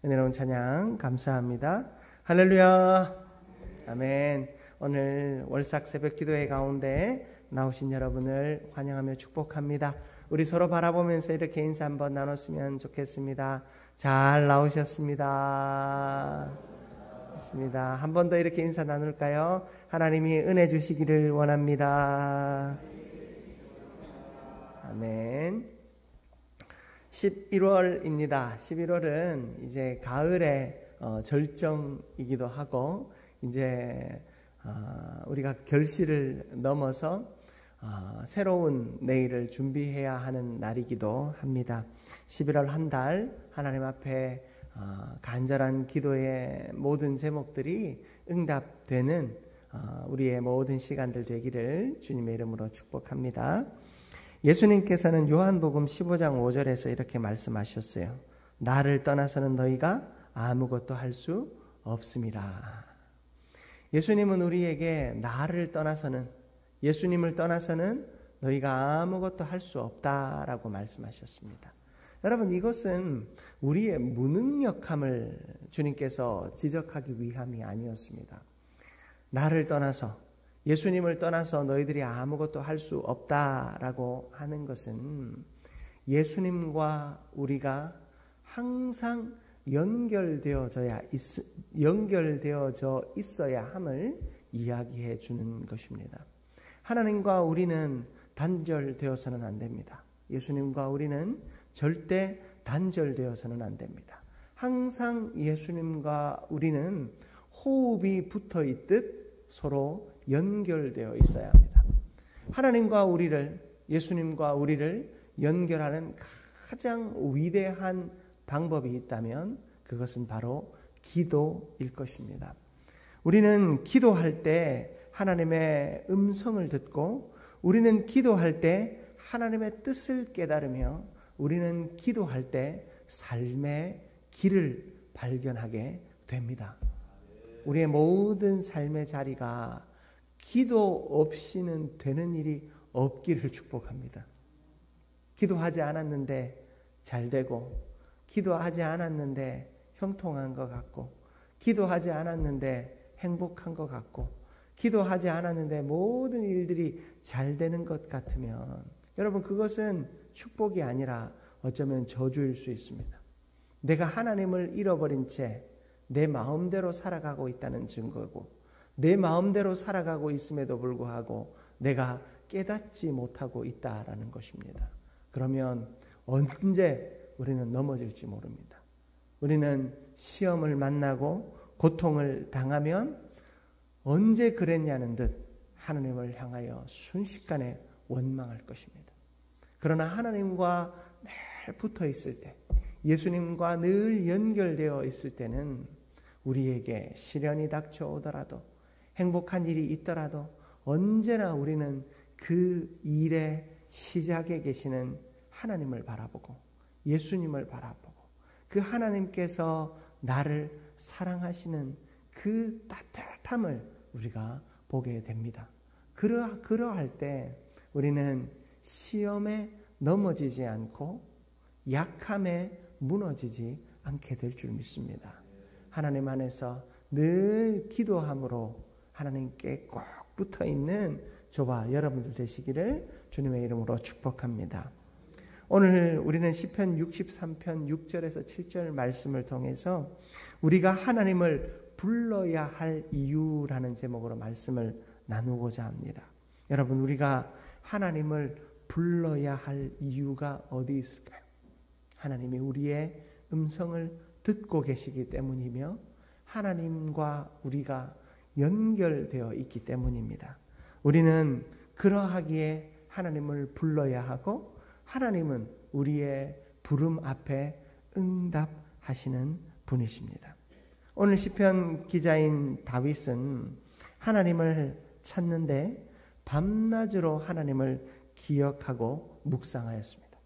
은혜로운 찬양 감사합니다. 할렐루야. 아멘. 오늘 월삭 새벽 기도회 가운데 나오신 여러분을 환영하며 축복합니다. 우리 서로 바라보면서 이렇게 인사 한번 나눴으면 좋겠습니다. 잘 나오셨습니다. 좋습니다. 한 번 더 이렇게 인사 나눌까요? 하나님이 은혜 주시기를 원합니다. 아멘. 11월입니다. 11월은 이제 가을의 절정이기도 하고 이제 우리가 결실을 넘어서 새로운 내일을 준비해야 하는 날이기도 합니다. 11월 한 달 하나님 앞에 간절한 기도의 모든 제목들이 응답되는 우리의 모든 시간들 되기를 주님의 이름으로 축복합니다. 예수님께서는 요한복음 15장 5절에서 이렇게 말씀하셨어요. 나를 떠나서는 너희가 아무것도 할 수 없음이라. 예수님은 우리에게 나를 떠나서는, 예수님을 떠나서는 너희가 아무것도 할 수 없다라고 말씀하셨습니다. 여러분, 이것은 우리의 무능력함을 주님께서 지적하기 위함이 아니었습니다. 나를 떠나서, 예수님을 떠나서 너희들이 아무것도 할 수 없다라고 하는 것은 예수님과 우리가 항상 연결되어져 있어야 함을 이야기해 주는 것입니다. 하나님과 우리는 단절되어서는 안 됩니다. 예수님과 우리는 절대 단절되어서는 안 됩니다. 항상 예수님과 우리는 호흡이 붙어 있듯 서로 연결되어 있어야 합니다. 하나님과 우리를, 예수님과 우리를 연결하는 가장 위대한 방법이 있다면 그것은 바로 기도일 것입니다. 우리는 기도할 때 하나님의 음성을 듣고, 우리는 기도할 때 하나님의 뜻을 깨달으며, 우리는 기도할 때 삶의 길을 발견하게 됩니다. 우리의 모든 삶의 자리가 기도 없이는 되는 일이 없기를 축복합니다. 기도하지 않았는데 잘 되고, 기도하지 않았는데 형통한 것 같고, 기도하지 않았는데 행복한 것 같고, 기도하지 않았는데 모든 일들이 잘 되는 것 같으면 여러분, 그것은 축복이 아니라 어쩌면 저주일 수 있습니다. 내가 하나님을 잃어버린 채 내 마음대로 살아가고 있다는 증거고, 내 마음대로 살아가고 있음에도 불구하고 내가 깨닫지 못하고 있다라는 것입니다. 그러면 언제 우리는 넘어질지 모릅니다. 우리는 시험을 만나고 고통을 당하면 언제 그랬냐는 듯 하나님을 향하여 순식간에 원망할 것입니다. 그러나 하나님과 늘 붙어 있을 때, 예수님과 늘 연결되어 있을 때는 우리에게 시련이 닥쳐오더라도, 행복한 일이 있더라도 언제나 우리는 그 일의 시작에 계시는 하나님을 바라보고, 예수님을 바라보고, 그 하나님께서 나를 사랑하시는 그 따뜻함을 우리가 보게 됩니다. 그러할 때 우리는 시험에 넘어지지 않고 약함에 무너지지 않게 될 줄 믿습니다. 하나님 안에서 늘 기도함으로 하나님께 꼭 붙어있는 저와 여러분들 되시기를 주님의 이름으로 축복합니다. 오늘 우리는 시편 63편 6절에서 7절 말씀을 통해서 우리가 하나님을 불러야 할 이유라는 제목으로 말씀을 나누고자 합니다. 여러분, 우리가 하나님을 불러야 할 이유가 어디 있을까요? 하나님이 우리의 음성을 듣고 계시기 때문이며 하나님과 우리가 연결되어 있기 때문입니다. 우리는 그러하기에 하나님을 불러야 하고, 하나님은 우리의 부름 앞에 응답하시는 분이십니다. 오늘 시편 기자인 다윗은 하나님을 찾는데 밤낮으로 하나님을 기억하고 묵상하였습니다.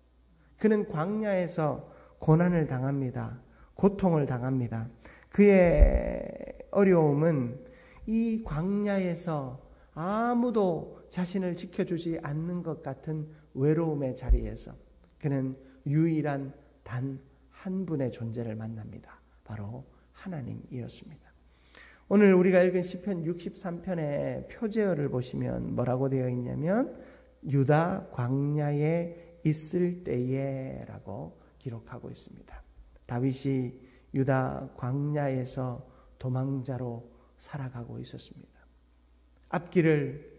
그는 광야에서 고난을 당합니다. 고통을 당합니다. 그의 어려움은 이 광야에서 아무도 자신을 지켜주지 않는 것 같은 외로움의 자리에서 그는 유일한 단 한 분의 존재를 만납니다. 바로 하나님이었습니다. 오늘 우리가 읽은 시편 63편의 표제어를 보시면 뭐라고 되어 있냐면 유다 광야에 있을 때에 라고 기록하고 있습니다. 다윗이 유다 광야에서 도망자로 살아가고 있었습니다. 앞길을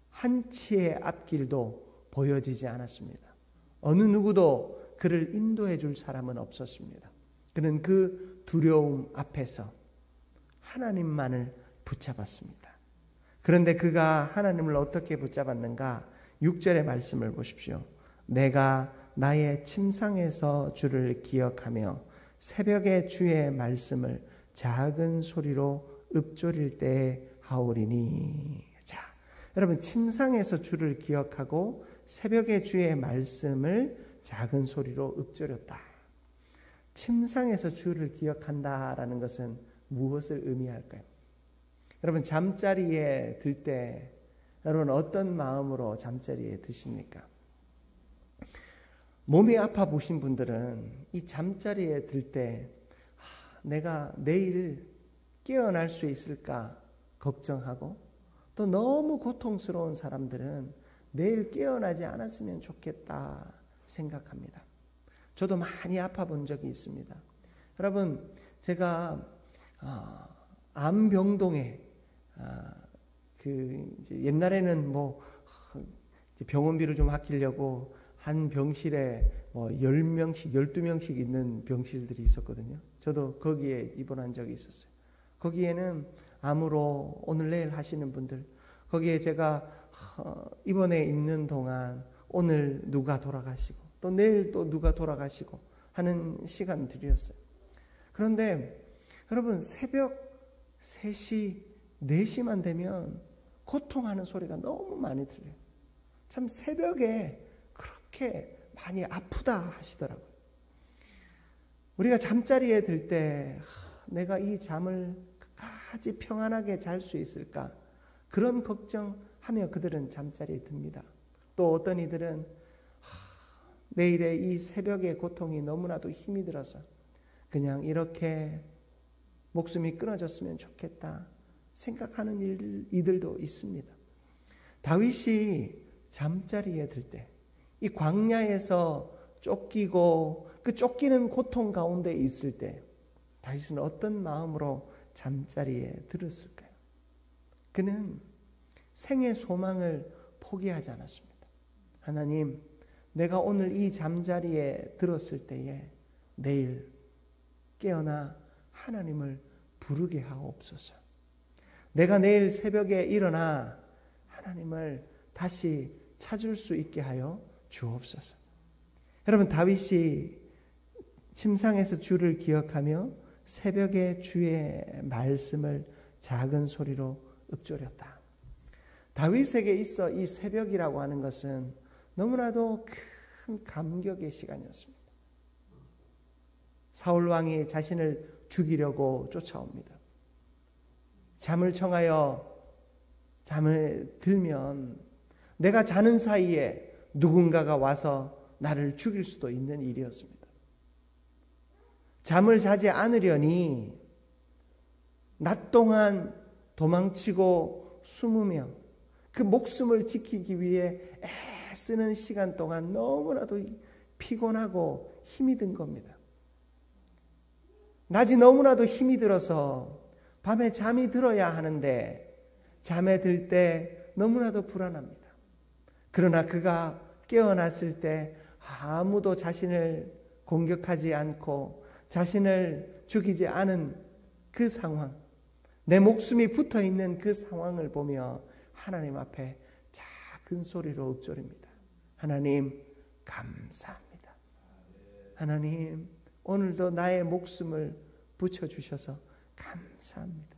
한치의 앞길도 보여지지 않았습니다. 어느 누구도 그를 인도해 줄 사람은 없었습니다. 그는 그 두려움 앞에서 하나님만을 붙잡았습니다. 그런데 그가 하나님을 어떻게 붙잡았는가? 6절의 말씀을 보십시오. 내가 나의 침상에서 주를 기억하며 새벽에 주의 말씀을 작은 소리로 읊조릴 때에 하오리니. 자, 여러분, 침상에서 주를 기억하고 새벽에 주의 말씀을 작은 소리로 읊조렸다. 침상에서 주를 기억한다라는 것은 무엇을 의미할까요? 여러분, 잠자리에 들 때 여러분 어떤 마음으로 잠자리에 드십니까? 몸이 아파 보신 분들은 이 잠자리에 들 때 내가 내일 깨어날 수 있을까 걱정하고, 또 너무 고통스러운 사람들은 내일 깨어나지 않았으면 좋겠다 생각합니다. 저도 많이 아파 본 적이 있습니다. 여러분, 제가 암병동에 이제 옛날에는 병원비를 좀 아끼려고 한 병실에 10명씩, 12명씩 있는 병실들이 있었거든요. 저도 거기에 입원한 적이 있었어요. 거기에는 암으로 오늘 내일 하시는 분들, 거기에 제가 입원해 있는 동안 오늘 누가 돌아가시고 또 내일 또 누가 돌아가시고 하는 시간들이었어요. 그런데 여러분, 새벽 3시, 4시만 되면 고통하는 소리가 너무 많이 들려요. 참 새벽에 그렇게 많이 아프다 하시더라고요. 우리가 잠자리에 들 때 내가 이 잠을 끝까지 평안하게 잘 수 있을까? 그런 걱정하며 그들은 잠자리에 듭니다. 또 어떤 이들은 내일의 이 새벽의 고통이 너무나도 힘이 들어서 그냥 이렇게 목숨이 끊어졌으면 좋겠다 생각하는 이들도 있습니다. 다윗이 잠자리에 들 때, 이 광야에서 쫓기고 그 쫓기는 고통 가운데 있을 때 다윗은 어떤 마음으로 잠자리에 들었을까요? 그는 생의 소망을 포기하지 않았습니다. 하나님, 내가 오늘 이 잠자리에 들었을 때에 내일 깨어나 하나님을 부르게 하옵소서. 내가 내일 새벽에 일어나 하나님을 다시 찾을 수 있게 하여 주옵소서. 여러분, 다윗이 침상에서 주를 기억하며 새벽에 주의 말씀을 작은 소리로 읊조렸다. 다윗에게 있어 이 새벽이라고 하는 것은 너무나도 큰 감격의 시간이었습니다. 사울 왕이 자신을 죽이려고 쫓아옵니다. 잠을 청하여 잠을 들면 내가 자는 사이에 누군가가 와서 나를 죽일 수도 있는 일이었습니다. 잠을 자지 않으려니 낮 동안 도망치고 숨으며 그 목숨을 지키기 위해 애쓰는 시간 동안 너무나도 피곤하고 힘이 든 겁니다. 낮이 너무나도 힘이 들어서 밤에 잠이 들어야 하는데 잠에 들 때 너무나도 불안합니다. 그러나 그가 깨어났을 때 아무도 자신을 공격하지 않고 자신을 죽이지 않은 그 상황, 내 목숨이 붙어있는 그 상황을 보며 하나님 앞에 작은 소리로 읊조립니다. 하나님, 감사합니다. 하나님, 오늘도 나의 목숨을 붙여주셔서 감사합니다.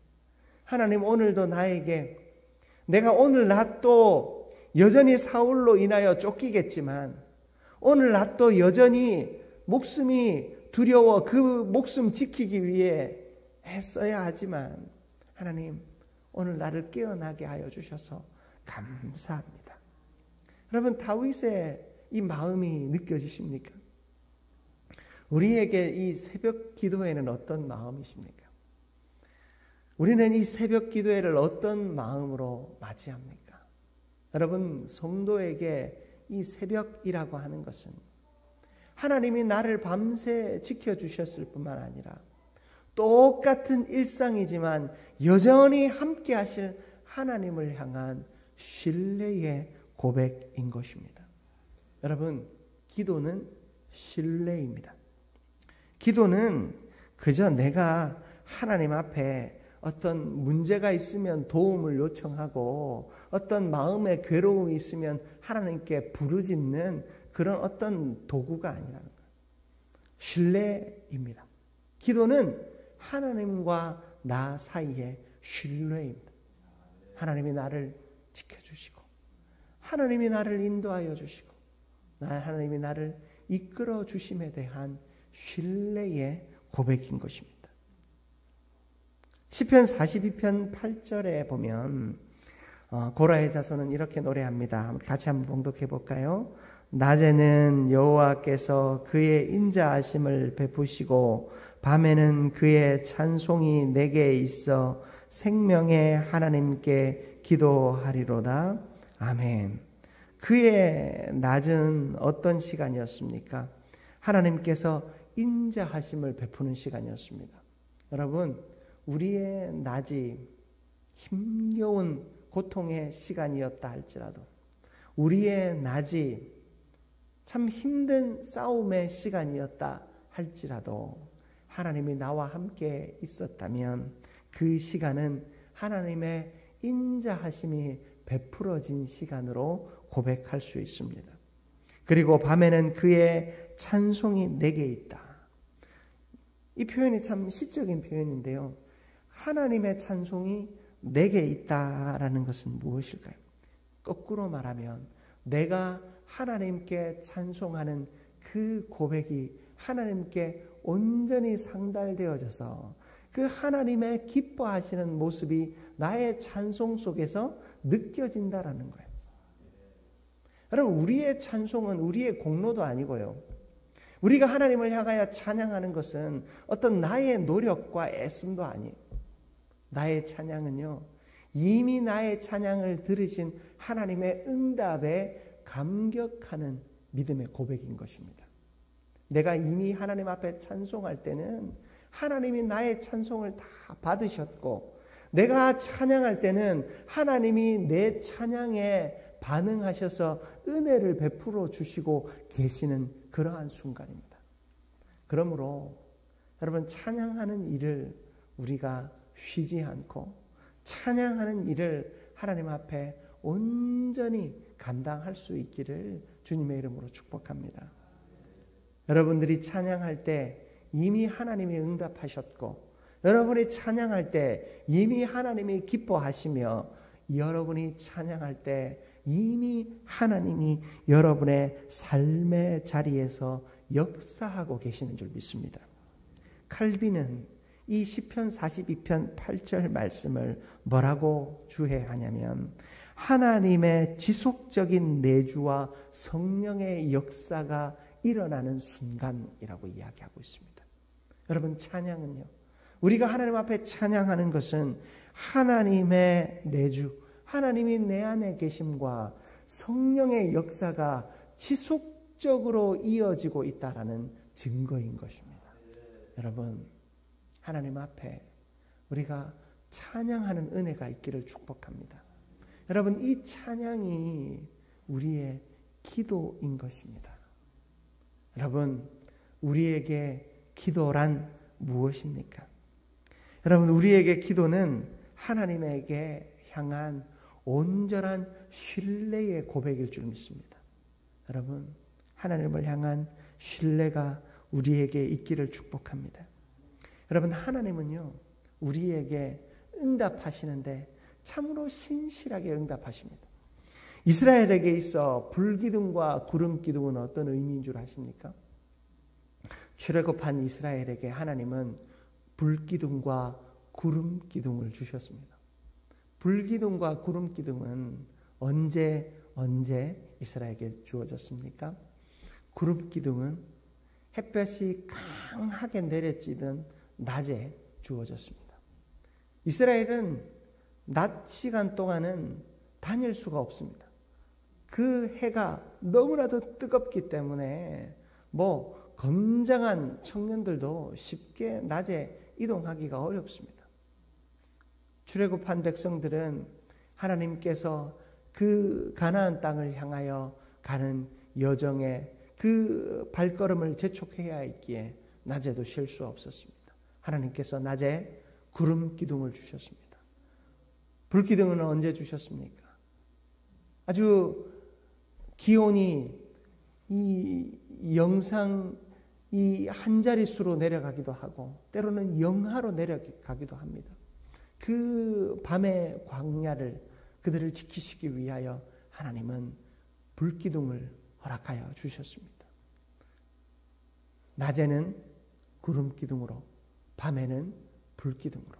하나님, 오늘도 나에게 내가 오늘 낮도 여전히 사울로 인하여 쫓기겠지만 오늘 낮도 여전히 목숨이 두려워 그 목숨 지키기 위해 애써야 하지만 하나님, 오늘 나를 깨어나게 하여 주셔서 감사합니다. 여러분, 다윗의 이 마음이 느껴지십니까? 우리에게 이 새벽 기도회는 어떤 마음이십니까? 우리는 이 새벽 기도회를 어떤 마음으로 맞이합니까? 여러분, 성도에게 이 새벽이라고 하는 것은 하나님이 나를 밤새 지켜주셨을 뿐만 아니라 똑같은 일상이지만 여전히 함께 하실 하나님을 향한 신뢰의 고백인 것입니다. 여러분, 기도는 신뢰입니다. 기도는 그저 내가 하나님 앞에 어떤 문제가 있으면 도움을 요청하고 어떤 마음의 괴로움이 있으면 하나님께 부르짖는 그런 어떤 도구가 아니라는 거예요. 신뢰입니다. 기도는 하나님과 나 사이의 신뢰입니다. 하나님이 나를 지켜주시고 하나님이 나를 인도하여 주시고 하나님이 나를 이끌어 주심에 대한 신뢰의 고백인 것입니다. 시편 42편 8절에 보면 고라의 자손은 이렇게 노래합니다. 같이 한번 봉독해 볼까요? 낮에는 여호와께서 그의 인자하심을 베푸시고 밤에는 그의 찬송이 내게 있어 생명의 하나님께 기도하리로다. 아멘. 그의 낮은 어떤 시간이었습니까? 하나님께서 인자하심을 베푸는 시간이었습니다. 여러분, 우리의 낮이 힘겨운 고통의 시간이었다 할지라도, 우리의 낮이 참 힘든 싸움의 시간이었다 할지라도 하나님이 나와 함께 있었다면 그 시간은 하나님의 인자하심이 베풀어진 시간으로 고백할 수 있습니다. 그리고 밤에는 그의 찬송이 내게 있다. 이 표현이 참 시적인 표현인데요. 하나님의 찬송이 내게 있다라는 것은 무엇일까요? 거꾸로 말하면 내가 하나님께 찬송하는 그 고백이 하나님께 온전히 상달되어져서 그 하나님의 기뻐하시는 모습이 나의 찬송 속에서 느껴진다라는 거예요. 여러분, 우리의 찬송은 우리의 공로도 아니고요. 우리가 하나님을 향하여 찬양하는 것은 어떤 나의 노력과 애씀도 아니에요. 나의 찬양은요, 이미 나의 찬양을 들으신 하나님의 응답에 감격하는 믿음의 고백인 것입니다. 내가 이미 하나님 앞에 찬송할 때는 하나님이 나의 찬송을 다 받으셨고, 내가 찬양할 때는 하나님이 내 찬양에 반응하셔서 은혜를 베풀어 주시고 계시는 그러한 순간입니다. 그러므로 여러분, 찬양하는 일을 우리가 쉬지 않고 찬양하는 일을 하나님 앞에 온전히 감당할 수 있기를 주님의 이름으로 축복합니다. 여러분들이 찬양할 때 이미 하나님이 응답하셨고, 여러분이 찬양할 때 이미 하나님이 기뻐하시며, 여러분이 찬양할 때 이미 하나님이 여러분의 삶의 자리에서 역사하고 계시는 줄 믿습니다. 칼빈은 이 시편 42편 8절 말씀을 뭐라고 주해하냐면, 하나님의 지속적인 내주와 성령의 역사가 일어나는 순간이라고 이야기하고 있습니다. 여러분, 찬양은요, 우리가 하나님 앞에 찬양하는 것은 하나님의 내주, 하나님이 내 안에 계심과 성령의 역사가 지속적으로 이어지고 있다라는 증거인 것입니다. 여러분, 하나님 앞에 우리가 찬양하는 은혜가 있기를 축복합니다. 여러분, 이 찬양이 우리의 기도인 것입니다. 여러분, 우리에게 기도란 무엇입니까? 여러분, 우리에게 기도는 하나님에게 향한 온전한 신뢰의 고백일 줄 믿습니다. 여러분, 하나님을 향한 신뢰가 우리에게 있기를 축복합니다. 여러분, 하나님은요, 우리에게 응답하시는데 참으로 신실하게 응답하십니다. 이스라엘에게 있어 불기둥과 구름기둥은 어떤 의미인 줄 아십니까? 출애굽한 이스라엘에게 하나님은 불기둥과 구름기둥을 주셨습니다. 불기둥과 구름기둥은 언제 이스라엘에게 주어졌습니까? 구름기둥은 햇볕이 강하게 내려지던 낮에 주어졌습니다. 이스라엘은 낮 시간 동안은 다닐 수가 없습니다. 그 해가 너무나도 뜨겁기 때문에 건장한 청년들도 쉽게 낮에 이동하기가 어렵습니다. 출애굽한 백성들은 하나님께서 그 가나안 땅을 향하여 가는 여정에 그 발걸음을 재촉해야 했기에 낮에도 쉴 수 없었습니다. 하나님께서 낮에 구름 기둥을 주셨습니다. 불 기둥은 언제 주셨습니까? 아주 기온이 이 영상 이 한 자릿수로 내려가기도 하고 때로는 영하로 내려가기도 합니다. 그 밤의 광야를 그들을 지키시기 위하여 하나님은 불기둥을 허락하여 주셨습니다. 낮에는 구름기둥으로, 밤에는 불기둥으로.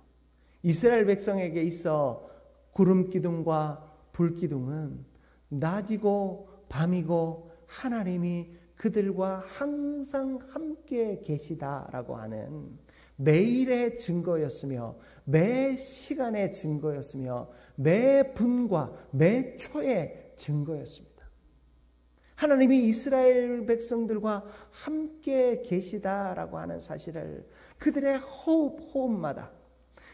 이스라엘 백성에게 있어 구름기둥과 불기둥은 낮이고 밤이고 하나님이 그들과 항상 함께 계시다라고 하는 매일의 증거였으며 매 시간의 증거였으며 매 분과 매 초의 증거였습니다. 하나님이 이스라엘 백성들과 함께 계시다라고 하는 사실을 그들의 호흡마다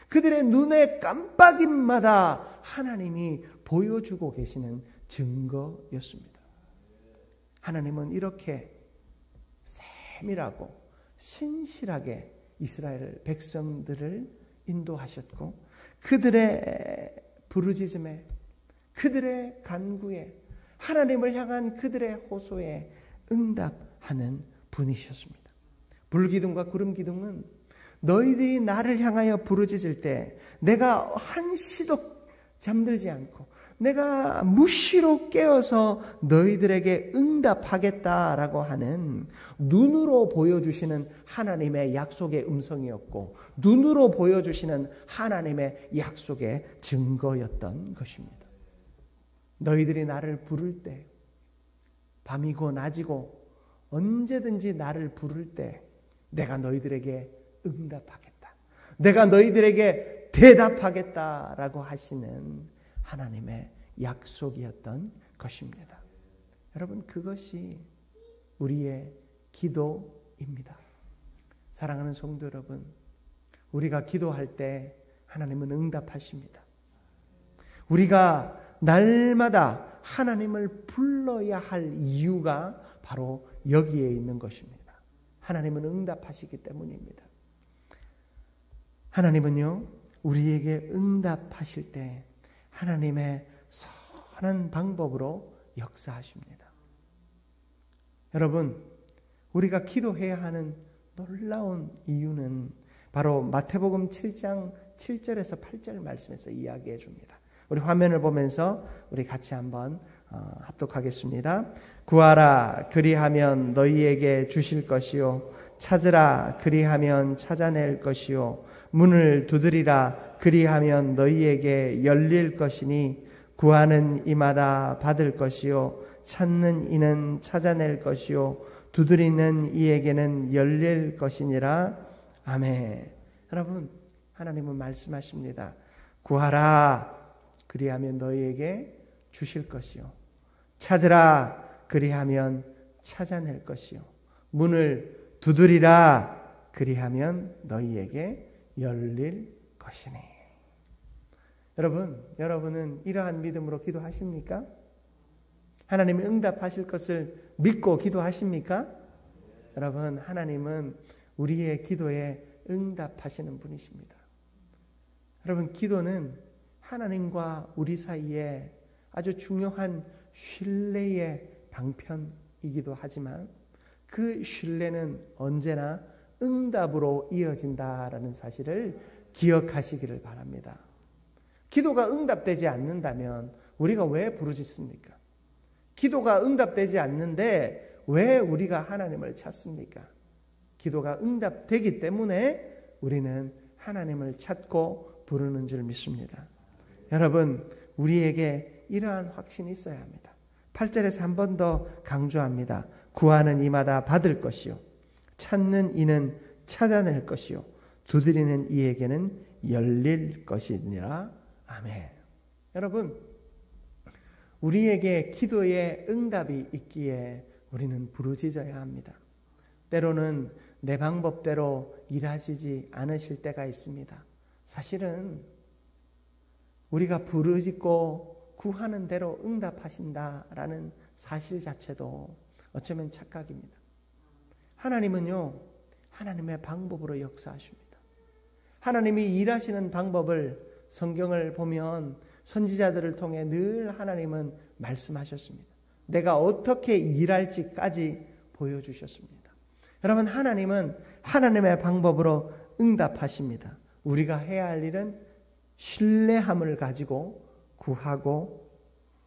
그들의 눈의 깜빡임마다 하나님이 보여주고 계시는 증거였습니다. 하나님은 이렇게 세밀하고 신실하게 이스라엘 백성들을 인도하셨고 그들의 부르짖음에 그들의 간구에 하나님을 향한 그들의 호소에 응답하는 분이셨습니다. 불기둥과 구름기둥은 너희들이 나를 향하여 부르짖을 때 내가 한시도 잠들지 않고 내가 무시로 깨어서 너희들에게 응답하겠다라고 하는 눈으로 보여주시는 하나님의 약속의 음성이었고 눈으로 보여주시는 하나님의 약속의 증거였던 것입니다. 너희들이 나를 부를 때 밤이고 낮이고 언제든지 나를 부를 때 내가 너희들에게 응답하겠다. 내가 너희들에게 대답하겠다라고 하시는 하나님의 약속이었던 것입니다. 여러분, 그것이 우리의 기도입니다. 사랑하는 성도 여러분, 우리가 기도할 때 하나님은 응답하십니다. 우리가 날마다 하나님을 불러야 할 이유가 바로 여기에 있는 것입니다. 하나님은 응답하시기 때문입니다. 하나님은요, 우리에게 응답하실 때 하나님의 선한 방법으로 역사하십니다. 여러분, 우리가 기도해야 하는 놀라운 이유는 바로 마태복음 7장 7절에서 8절 말씀에서 이야기해 줍니다. 우리 화면을 보면서 우리 같이 한번 합독하겠습니다. 구하라 그리하면 너희에게 주실 것이요 찾으라 그리하면 찾아낼 것이요 문을 두드리라 그리하면 너희에게 열릴 것이니 구하는 이마다 받을 것이요 찾는 이는 찾아낼 것이요 두드리는 이에게는 열릴 것이니라. 아멘. 여러분, 하나님은 말씀하십니다. 구하라 그리하면 너희에게 주실 것이요 찾으라 그리하면 찾아낼 것이요 문을 두드리라 그리하면 너희에게 열릴 것이니. 여러분은 이러한 믿음으로 기도하십니까? 하나님이 응답하실 것을 믿고 기도하십니까? 여러분, 하나님은 우리의 기도에 응답하시는 분이십니다. 여러분, 기도는 하나님과 우리 사이에 아주 중요한 신뢰의 방편이기도 하지만 그 신뢰는 언제나 응답으로 이어진다라는 사실을 기억하시기를 바랍니다. 기도가 응답되지 않는다면 우리가 왜 부르짖습니까? 기도가 응답되지 않는데 왜 우리가 하나님을 찾습니까? 기도가 응답되기 때문에 우리는 하나님을 찾고 부르는 줄 믿습니다. 여러분, 우리에게 이러한 확신이 있어야 합니다. 8절에서 한 번 더 강조합니다. 구하는 이마다 받을 것이요 찾는 이는 찾아낼 것이요 두드리는 이에게는 열릴 것이니라. 아멘. 여러분, 우리에게 기도의 응답이 있기에 우리는 부르짖어야 합니다. 때로는 내 방법대로 일하시지 않으실 때가 있습니다. 사실은 우리가 부르짖고 구하는 대로 응답하신다라는 사실 자체도 어쩌면 착각입니다. 하나님은요, 하나님의 방법으로 역사하십니다. 하나님이 일하시는 방법을 성경을 보면 선지자들을 통해 늘 하나님은 말씀하셨습니다. 내가 어떻게 일할지까지 보여주셨습니다. 여러분, 하나님은 하나님의 방법으로 응답하십니다. 우리가 해야 할 일은 신뢰함을 가지고 구하고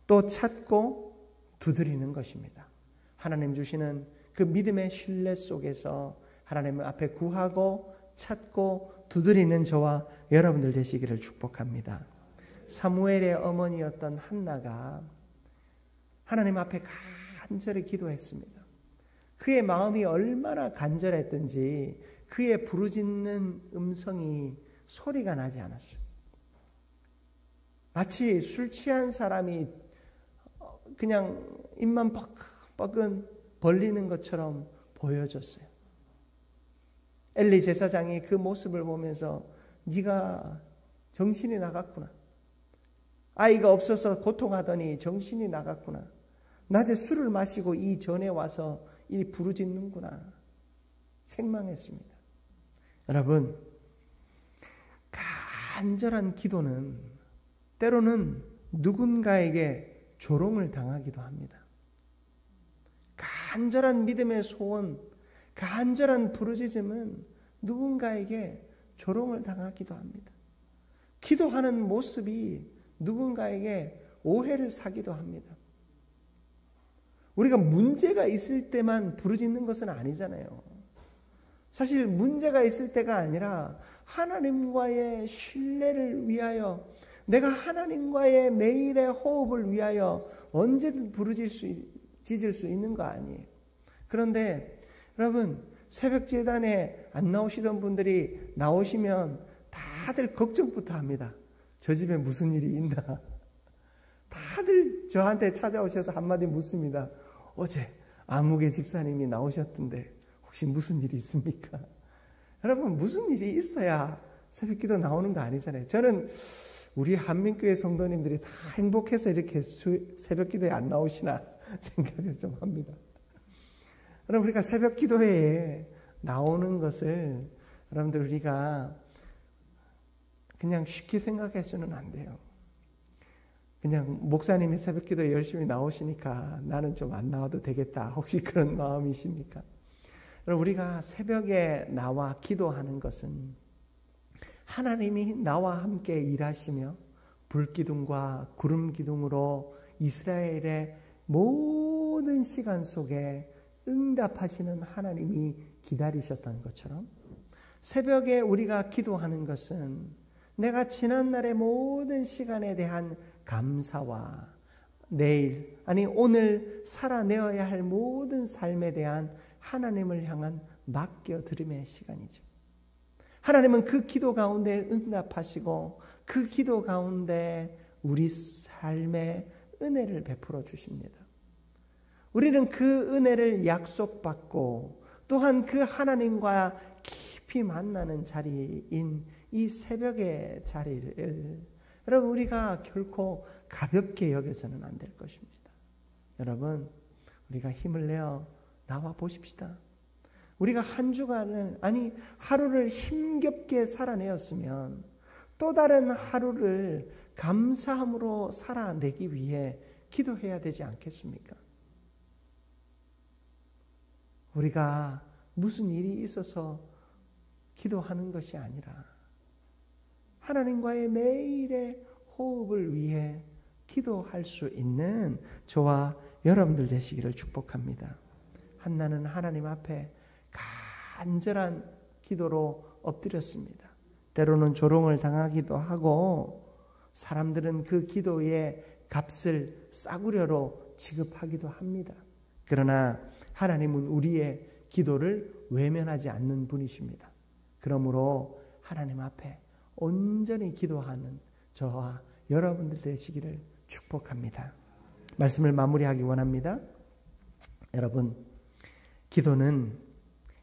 또 찾고 두드리는 것입니다. 하나님 주시는 그 믿음의 신뢰 속에서 하나님 앞에 구하고 찾고 두드리는 저와 여러분들 되시기를 축복합니다. 사무엘의 어머니였던 한나가 하나님 앞에 간절히 기도했습니다. 그의 마음이 얼마나 간절했든지 그의 부르짖는 음성이 소리가 나지 않았어요. 마치 술 취한 사람이 그냥 입만 뻐근 벌리는 것처럼 보여졌어요. 엘리 제사장이 그 모습을 보면서 네가 정신이 나갔구나. 아이가 없어서 고통하더니 정신이 나갔구나. 낮에 술을 마시고 이 전에 와서 이 부르짖는구나. 책망했습니다. 여러분, 간절한 기도는 때로는 누군가에게 조롱을 당하기도 합니다. 간절한 믿음의 소원, 간절한 부르짖음은 누군가에게 조롱을 당하기도 합니다. 기도하는 모습이 누군가에게 오해를 사기도 합니다. 우리가 문제가 있을 때만 부르짖는 것은 아니잖아요. 사실 문제가 있을 때가 아니라 하나님과의 신뢰를 위하여, 내가 하나님과의 매일의 호흡을 위하여 언제든 부르짖을 수 있는 거 아니에요. 그런데 여러분, 새벽 제단에 안 나오시던 분들이 나오시면 다들 걱정부터 합니다. 저 집에 무슨 일이 있나. 다들 저한테 찾아오셔서 한마디 묻습니다. 어제 아무개 집사님이 나오셨던데 혹시 무슨 일이 있습니까? 여러분, 무슨 일이 있어야 새벽기도 나오는 거 아니잖아요. 저는 우리 한민교회 성도님들이 다 행복해서 이렇게 새벽기도에 안 나오시나 생각을 좀 합니다. 여러분, 우리가 새벽기도회에 나오는 것을 여러분들 우리가 그냥 쉽게 생각해서는 안 돼요. 그냥 목사님이 새벽기도에 열심히 나오시니까 나는 좀 안 나와도 되겠다. 혹시 그런 마음이십니까? 여러분, 우리가 새벽에 나와 기도하는 것은 하나님이 나와 함께 일하시며 불기둥과 구름기둥으로 이스라엘의 모든 시간 속에 응답하시는 하나님이 기다리셨던 것처럼 새벽에 우리가 기도하는 것은 내가 지난날의 모든 시간에 대한 감사와 내일, 아니 오늘 살아내어야 할 모든 삶에 대한 하나님을 향한 맡겨드림의 시간이죠. 하나님은 그 기도 가운데 응답하시고 그 기도 가운데 우리 삶에 은혜를 베풀어 주십니다. 우리는 그 은혜를 약속받고 또한 그 하나님과 깊이 만나는 자리인 이 새벽의 자리를 여러분, 우리가 결코 가볍게 여겨서는 안 될 것입니다. 여러분, 우리가 힘을 내어 나와 보십시다. 우리가 한 주간을, 아니 하루를 힘겹게 살아내었으면 또 다른 하루를 감사함으로 살아내기 위해 기도해야 되지 않겠습니까? 우리가 무슨 일이 있어서 기도하는 것이 아니라 하나님과의 매일의 호흡을 위해 기도할 수 있는 저와 여러분들 되시기를 축복합니다. 한나는 하나님 앞에 간절한 기도로 엎드렸습니다. 때로는 조롱을 당하기도 하고 사람들은 그 기도의 값을 싸구려로 취급하기도 합니다. 그러나 하나님은 우리의 기도를 외면하지 않는 분이십니다. 그러므로 하나님 앞에 온전히 기도하는 저와 여러분들 되시기를 축복합니다. 말씀을 마무리하기 원합니다. 여러분, 기도는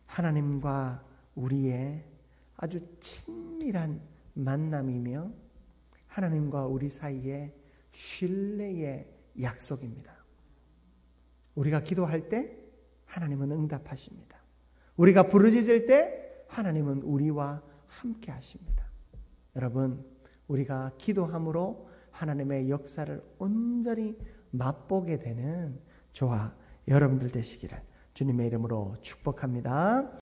하나님과 우리의 아주 친밀한 만남이며 하나님과 우리 사이의 신뢰의 약속입니다. 우리가 기도할 때 하나님은 응답하십니다. 우리가 부르짖을 때 하나님은 우리와 함께 하십니다. 여러분, 우리가 기도함으로 하나님의 역사를 온전히 맛보게 되는 저와 여러분들 되시기를 주님의 이름으로 축복합니다.